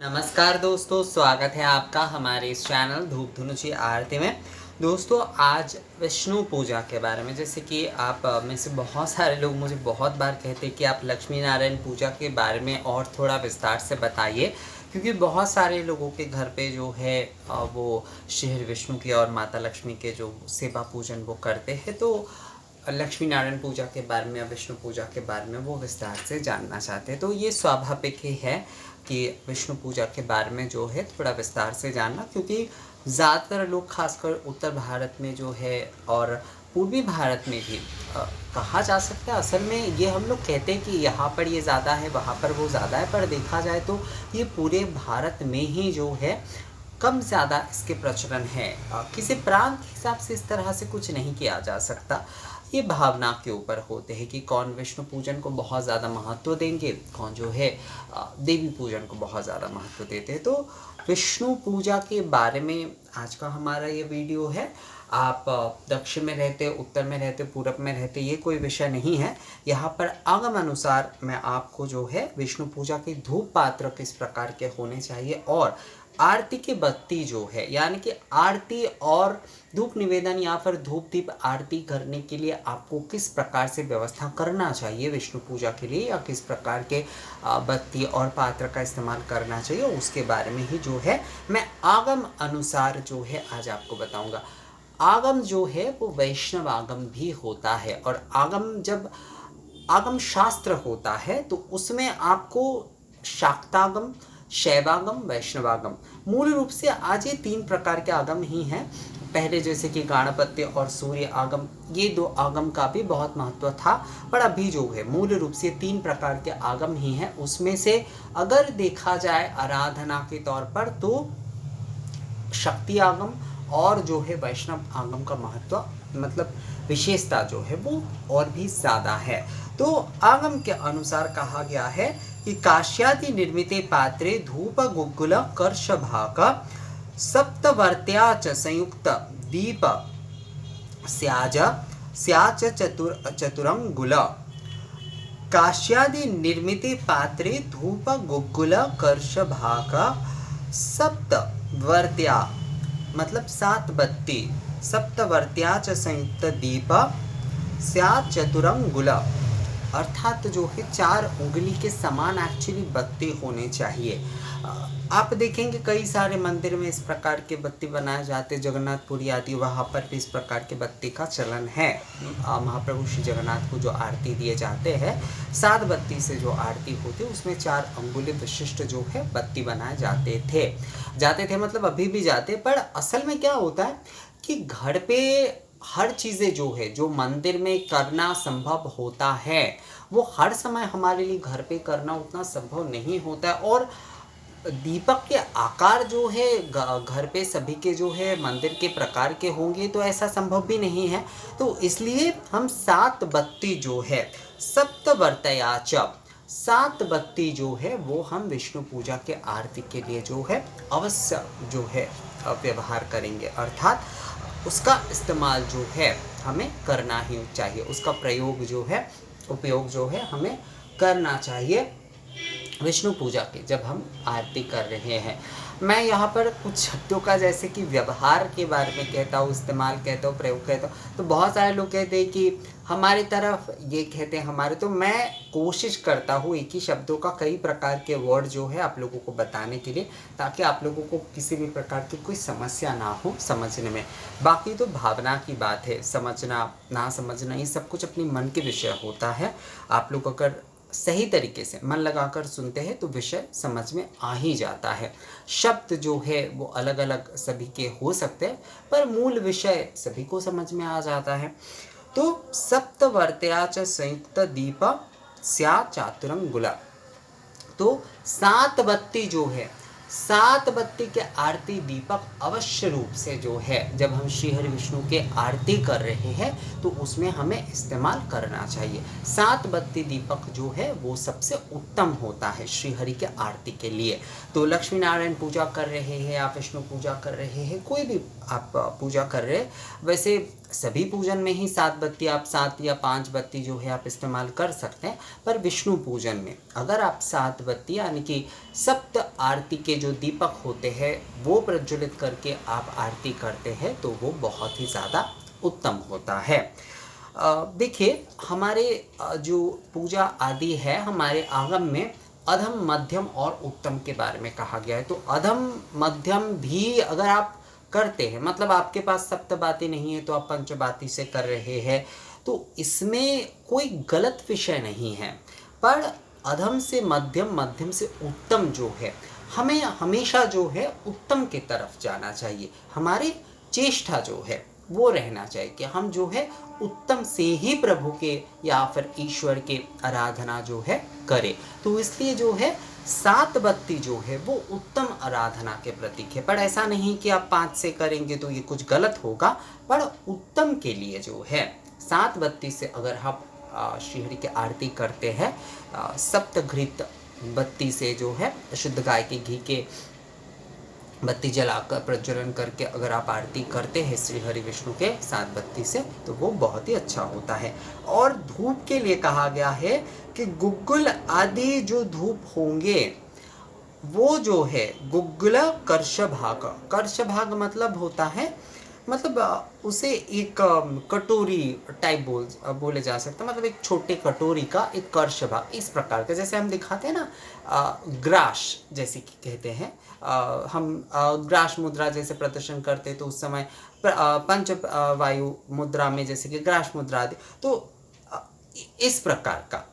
नमस्कार दोस्तों, स्वागत है आपका हमारे इस चैनल धूप धुनुची आरती में। दोस्तों, आज विष्णु पूजा के बारे में, जैसे कि आप में से बहुत सारे लोग मुझे बहुत बार कहते हैं कि आप लक्ष्मी नारायण पूजा के बारे में और थोड़ा विस्तार से बताइए, क्योंकि बहुत सारे लोगों के घर पे जो है वो श्री विष्णु की और माता लक्ष्मी के जो सेवा पूजन वो करते हैं। तो लक्ष्मी नारायण पूजा के बारे में या विष्णु पूजा के बारे में वो विस्तार से जानना चाहते हैं। तो ये स्वाभाविक ही है कि विष्णु पूजा के बारे में जो है थोड़ा विस्तार से जानना, क्योंकि ज़्यादातर लोग खासकर उत्तर भारत में जो है और पूर्वी भारत में भी कहा जा सकता है। असल में ये हम लोग कहते हैं कि यहाँ पर ये ज़्यादा है, वहाँ पर वो ज़्यादा है, पर देखा जाए तो ये पूरे भारत में ही जो है कम ज़्यादा इसके प्रचलन है। किसी प्रांत के हिसाब से इस तरह से कुछ नहीं किया जा सकता। ये भावना के ऊपर होते हैं कि कौन विष्णु पूजन को बहुत ज़्यादा महत्व देंगे, कौन जो है देवी पूजन को बहुत ज़्यादा महत्व देते हैं। तो विष्णु पूजा के बारे में आज का हमारा ये वीडियो है। आप दक्षिण में रहते, उत्तर में रहते, पूरब में रहते, ये कोई विषय नहीं है। यहाँ पर आगम अनुसार मैं आपको जो है विष्णु पूजा के धूप पात्र किस प्रकार के होने चाहिए और आरती की बत्ती जो है, यानी कि आरती और धूप निवेदन या फिर धूप दीप आरती करने के लिए आपको किस प्रकार से व्यवस्था करना चाहिए विष्णु पूजा के लिए, या किस प्रकार के बत्ती और पात्र का इस्तेमाल करना चाहिए, उसके बारे में ही जो है मैं आगम अनुसार जो है आज आपको बताऊंगा। आगम जो है वो वैष्णव आगम भी होता है, और आगम जब आगम शास्त्र होता है तो उसमें आपको शाक्तागम, शैवागम, वैष्णवागम, मूल रूप से आज ये 3 प्रकार के आगम ही हैं। पहले जैसे कि गणपत्य और सूर्य आगम, ये 2 आगम का भी बहुत महत्व था, पर अभी जो है मूल रूप से 3 प्रकार के आगम ही हैं। उसमें से अगर देखा जाए आराधना के तौर पर तो शक्ति आगम और जो है वैष्णव आगम का महत्व, मतलब विशेषता जो है वो और भी ज़्यादा है। तो आगम के अनुसार कहा गया है कि काश्यादि निर्मिते पात्रे धूप गुग्गुल कर्षभाक सप्तवर्त्या च संयुक्त दीप स्याज स्याच चतुरंगुल। काश्यादि निर्मिते पात्रे धूप गुग्गुल कर्षभाक सप्तवर्त्या मतलब 7 बत्ती, सप्तवर्त्या च संयुक्त दीप स्यात् चतुरंगुल, अर्थात जो है 4 उंगली के समान एक्चुअली बत्ती होने चाहिए। आप देखेंगे कई सारे मंदिर में इस प्रकार के बत्ती बनाए जाते, जगन्नाथपुरी आदि, वहाँ पर भी इस प्रकार के बत्ती का चलन है। महाप्रभु श्री जगन्नाथ को जो आरती दिए जाते हैं, 7 बत्ती से जो आरती होती है उसमें 4 अंगुली विशिष्ट जो है बत्ती बनाए जाते थे, मतलब अभी भी जाते। पर असल में क्या होता है कि घर पे हर चीज़ें जो है, जो मंदिर में करना संभव होता है, वो हर समय हमारे लिए घर पे करना उतना संभव नहीं होता है। और दीपक के आकार जो है घर पे सभी के जो है मंदिर के प्रकार के होंगे, तो ऐसा संभव भी नहीं है। तो इसलिए हम 7 बत्ती जो है सप्तवर्तया च 7 बत्ती जो है वो हम विष्णु पूजा के आरती के लिए जो है अवश्य जो है व्यवहार करेंगे, अर्थात उसका इस्तेमाल जो है हमें करना ही चाहिए, उसका प्रयोग जो है, उपयोग जो है हमें करना चाहिए विष्णु पूजा के जब हम आरती कर रहे हैं। मैं यहाँ पर कुछ शब्दों का जैसे कि व्यवहार के बारे में कहता हूँ, इस्तेमाल कहता हूँ, प्रयोग कहता हूँ, तो बहुत सारे लोग कहते हैं कि हमारी तरफ ये कहते हैं हमारे, तो मैं कोशिश करता हूँ एक ही शब्दों का कई प्रकार के वर्ड जो है आप लोगों को बताने के लिए, ताकि आप लोगों को किसी भी प्रकार की कोई समस्या ना हो समझने में। बाकी तो भावना की बात है, समझना ना समझना ये सब कुछ अपनी मन के विषय होता है। आप लोग अगर सही तरीके से मन लगाकर सुनते हैं तो विषय समझ में आ ही जाता है। शब्द जो है वो अलग अलग सभी के हो सकते हैं, पर मूल विषय सभी को समझ में आ जाता है। तो सप्तवर्त्या च संयुक्त दीप स्यात् चातुरंगुल, तो 7 बत्ती जो है, 7 बत्ती के आरती दीपक अवश्य रूप से जो है जब हम श्री हरि विष्णु के आरती कर रहे हैं तो उसमें हमें इस्तेमाल करना चाहिए। 7 बत्ती दीपक जो है वो सबसे उत्तम होता है श्री हरि के आरती के लिए। तो लक्ष्मी नारायण पूजा कर रहे हैं, आप विष्णु पूजा कर रहे हैं, कोई भी आप पूजा कर रहे हैं, वैसे सभी पूजन में ही 7 बत्ती आप 7 या 5 बत्ती जो है आप इस्तेमाल कर सकते हैं, पर विष्णु पूजन में अगर आप 7 बत्ती यानी कि सप्त आरती के जो दीपक होते हैं वो प्रज्वलित करके आप आरती करते हैं तो वो बहुत ही ज़्यादा उत्तम होता है। देखिए हमारे जो पूजा आदि है हमारे आगम में अधम, मध्यम और उत्तम के बारे में कहा गया है। तो अधम मध्यम भी अगर आप करते हैं, मतलब आपके पास सप्तबाती नहीं है तो आप पंचबाती से कर रहे हैं, तो इसमें कोई गलत विषय नहीं है। पर अधम से मध्यम, मध्यम से उत्तम जो है, हमें हमेशा जो है उत्तम की तरफ जाना चाहिए। हमारी चेष्टा जो है वो रहना चाहिए कि हम जो है उत्तम से ही प्रभु के या फिर ईश्वर के आराधना जो है करें। तो इसलिए जो है 7 बत्ती जो है वो उत्तम आराधना के प्रतीक है। पर ऐसा नहीं कि आप 5 से करेंगे तो ये कुछ गलत होगा, पर उत्तम के लिए जो है 7 बत्ती से अगर आप श्रीहरि की आरती करते हैं, सप्तघृत बत्ती से जो है शुद्ध गाय के घी के बत्ती जलाकर प्रज्वलन करके अगर आप आरती करते हैं श्री हरि विष्णु के 7 बत्ती से, तो वो बहुत ही अच्छा होता है। और धूप के लिए कहा गया है कि गुग्गुल आदि जो धूप होंगे वो जो है गुग्गुल कर्षभाग, कर्षभाग मतलब होता है, मतलब उसे एक कटोरी टाइप बोले जा सकता है, मतलब एक छोटे कटोरी का एक कर्ष भाग, इस प्रकार का, जैसे हम दिखाते हैं ना ग्रास जैसे कि कहते हैं, हम ग्रास मुद्रा जैसे प्रदर्शन करते हैं तो उस समय पंच वायु मुद्रा में जैसे कि ग्रास मुद्रा आदि, तो इस प्रकार का,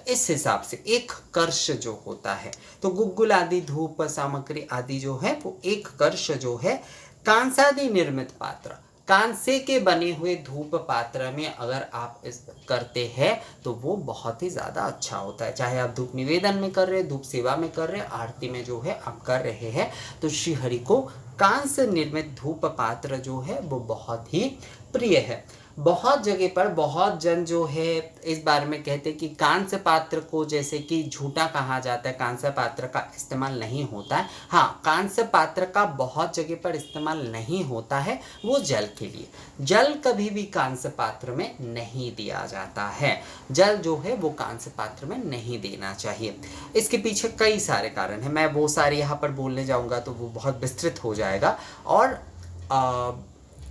इस हिसाब से एक कर्ष जो होता है। तो गुग्गुल आदि धूप सामग्री आदि जो है वो एक कर्ष जो है। कांसादि निर्मित पात्र, कांसे के बने हुए धूप पात्र में अगर आप इस करते हैं तो वो बहुत ही ज़्यादा अच्छा होता है। चाहे आप धूप निवेदन में कर रहे हैं, धूप सेवा में कर रहे हैं, आरती में जो है आप कर रहे हैं, तो श्री हरि को कांस निर्मित धूप पात्र जो है वो बहुत ही प्रिय है। बहुत जगह पर बहुत जन जो है इस बारे में कहते हैं कि कांस्य पात्र को जैसे कि झूठा कहा जाता है, कांस्य पात्र का इस्तेमाल नहीं होता है। हाँ, कांस्य पात्र का बहुत जगह पर इस्तेमाल नहीं होता है, वो जल के लिए। जल कभी भी कांस्य पात्र में नहीं दिया जाता है, जल जो है वो कांस्य पात्र में नहीं देना चाहिए। इसके पीछे कई सारे कारण हैं, मैं वो सारे यहाँ पर बोलने जाऊँगा तो वो बहुत विस्तृत हो जाएगा। और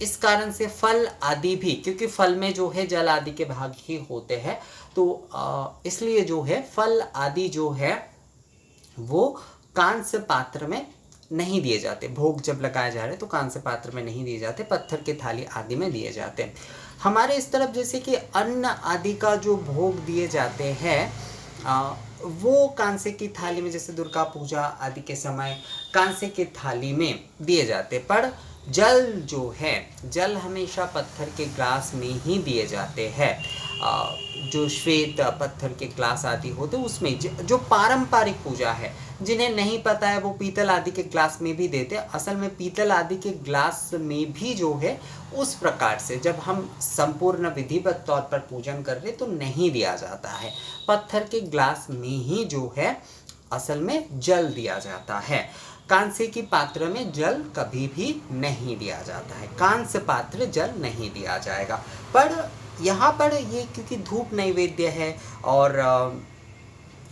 इस कारण से फल आदि भी, क्योंकि फल में जो है जल आदि के भाग ही होते हैं, तो इसलिए जो है फल आदि जो है वो कांस्य पात्र में नहीं दिए जाते। भोग जब लगाए जा रहे हैं तो कांस्य पात्र में नहीं दिए जाते, पत्थर के थाली आदि में दिए जाते हैं। हमारे इस तरफ जैसे कि अन्न आदि का जो भोग दिए जाते हैं वो कांसे की थाली में, जैसे दुर्गा पूजा आदि के समय कांसे की थाली में दिए जाते, पर जल जो है, जल हमेशा पत्थर के ग्लास में ही दिए जाते हैं। जो श्वेत पत्थर के ग्लास आदि होते उसमें, जो पारंपरिक पूजा है, जिन्हें नहीं पता है वो पीतल आदि के ग्लास में भी देते। असल में पीतल आदि के ग्लास में भी जो है उस प्रकार से जब हम संपूर्ण विधिवत तौर पर पूजन कर रहे तो नहीं दिया जाता है, पत्थर के ग्लास में ही जो है असल में जल दिया जाता है। कांसे की पात्र में जल कभी भी नहीं दिया जाता है, कांस्य पात्र जल नहीं दिया जाएगा। पर यहाँ पर ये क्योंकि धूप नैवेद्य है और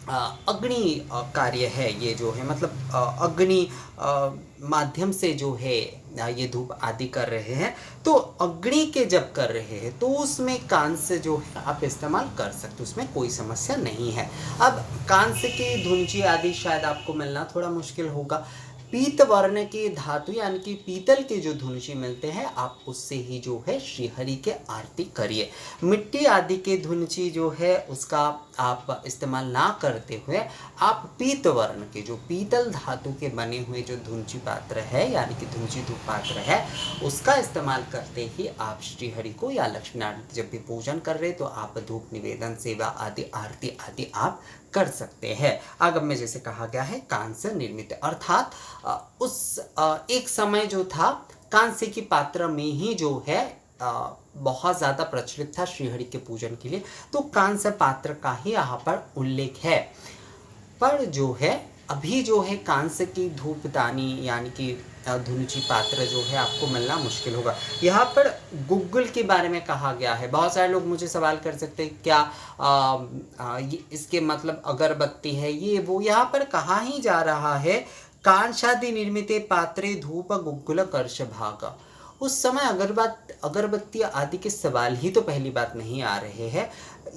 अग्नि कार्य है, ये जो है मतलब अग्नि माध्यम से जो है ये धूप आदि कर रहे हैं, तो अग्नि के जब कर रहे हैं तो उसमें कांस्य जो है आप इस्तेमाल कर सकते, उसमें कोई समस्या नहीं है। अब कांस्य की धुंची आदि शायद आपको मिलना थोड़ा मुश्किल होगा। पीत वर्ण के धातु यानी कि पीतल के जो धुनुची मिलते हैं आप उससे ही जो है श्रीहरि के आरती करिए। मिट्टी आदि के धुनुची जो है उसका आप इस्तेमाल ना करते हुए आप पीत वर्ण के जो पीतल धातु के बने हुए जो धुनुची पात्र है यानी कि धुनुची धूप पात्र है उसका इस्तेमाल करते ही आप श्रीहरि को या लक्ष्मी नारायण जब भी पूजन कर रहे तो आप धूप निवेदन सेवा आदि आरती आदि आप कर सकते हैं। आगम में जैसे कहा गया है कांस्य निर्मित, अर्थात उस एक समय जो था कांस्य की पात्र में ही जो है बहुत ज़्यादा प्रचलित था श्रीहरि के पूजन के लिए, तो कांस्य पात्र का ही यहाँ पर उल्लेख है। पर जो है अभी जो है कांस्य की धूपदानी यानी कि धुनुची पात्र जो है आपको मिलना मुश्किल होगा। यहाँ पर गुग्गुल के बारे में कहा गया है। बहुत सारे लोग मुझे सवाल कर सकते हैं क्या इसके मतलब अगरबत्ती है ये वो। यहाँ पर कहा ही जा रहा है कांशादि निर्मिते पात्रे धूप गुग्गुल कर्ष भाग। उस समय अगरबत्ती आदि के सवाल ही तो पहली बात नहीं आ रहे हैं।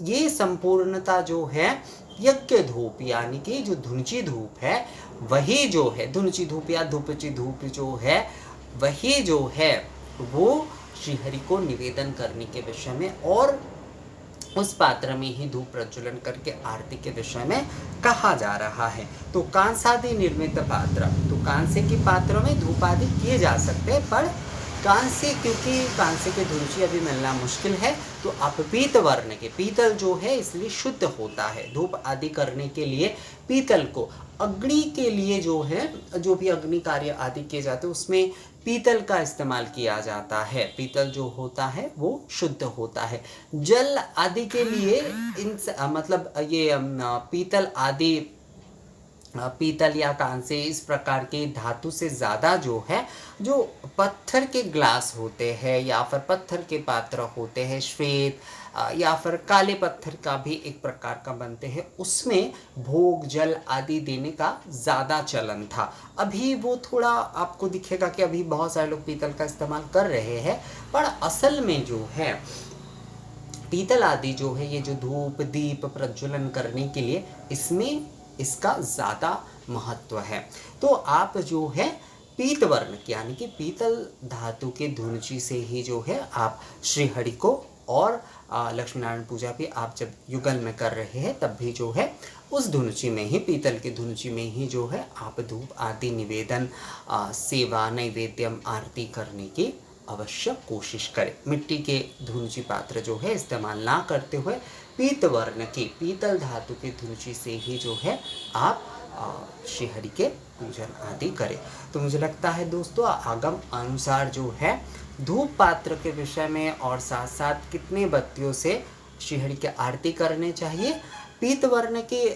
ये संपूर्णता जो है यज्ञ धूप यानी कि जो धुनुची धूप है वही जो है धुनुची धूप या धूपची धूप जो है वही जो है वो श्रीहरि को निवेदन करने के विषय में और उस पात्र में ही धूप प्रज्वलन करके आरती के विषय में कहा जा रहा है। तो कांसादि निर्मित पात्र, तो कांसे के पात्रों में धूप आदि किए जा सकते हैं, पर कांसे क्योंकि कांसे के धुनुची अभी मिलना मुश्किल है तो आप पीत वर्ण के, पीतल जो है इसलिए शुद्ध होता है। धूप आदि करने के लिए पीतल को, अग्नि के लिए जो है जो भी अग्नि कार्य आदि किए जाते हैं उसमें पीतल का इस्तेमाल किया जाता है। पीतल जो होता है वो शुद्ध होता है। जल आदि के लिए मतलब ये पीतल आदि, पीतल या कांसे इस प्रकार के धातु से ज़्यादा जो है जो पत्थर के ग्लास होते हैं या फिर पत्थर के पात्र होते हैं, श्वेत या फिर काले पत्थर का भी एक प्रकार का बनते हैं, उसमें भोग जल आदि देने का ज़्यादा चलन था। अभी वो थोड़ा आपको दिखेगा कि अभी बहुत सारे लोग पीतल का इस्तेमाल कर रहे हैं, पर असल में जो है पीतल आदि जो है ये जो धूप दीप प्रज्वलन करने के लिए इसमें इसका ज़्यादा महत्व है। तो आप जो है पीत वर्ण यानी कि पीतल धातु के धुनुची से ही जो है आप श्रीहरि को और लक्ष्मी नारायण पूजा भी आप जब युगल में कर रहे हैं तब भी जो है उस धुनुची में ही, पीतल की धुनुची में ही जो है आप धूप आदि निवेदन सेवा नैवेद्यम आरती करने की अवश्य कोशिश करें। मिट्टी के धुनुची पात्र जो है इस्तेमाल ना करते हुए पीत वर्ण की, पीतल धातु के धुनुची से ही जो है आप श्रीहरि के पूजन आदि करें। तो मुझे लगता है दोस्तों आगम अनुसार जो है धूप पात्र के विषय में और साथ साथ कितने बत्तियों से श्रीहरि के आरती करने चाहिए, पीत वर्ण के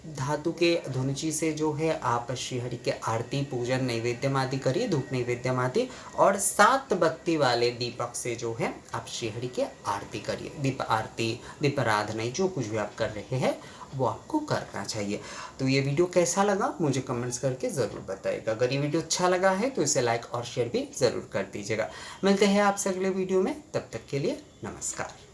धातु के धुनुची से जो है आप श्रीहरि के आरती पूजन नैवेद्यम आदि करिए, धूप नैवेद्यम आदि, और 7 बत्ती वाले दीपक से जो है आप श्रीहरि के आरती करिए। दीप आरती दीपाराधना जो कुछ भी आप कर रहे हैं वो आपको करना चाहिए। तो ये वीडियो कैसा लगा मुझे कमेंट्स करके ज़रूर बताइएगा। अगर ये वीडियो अच्छा लगा है तो इसे लाइक और शेयर भी ज़रूर कर दीजिएगा। मिलते हैं आपसे अगले वीडियो में, तब तक के लिए नमस्कार।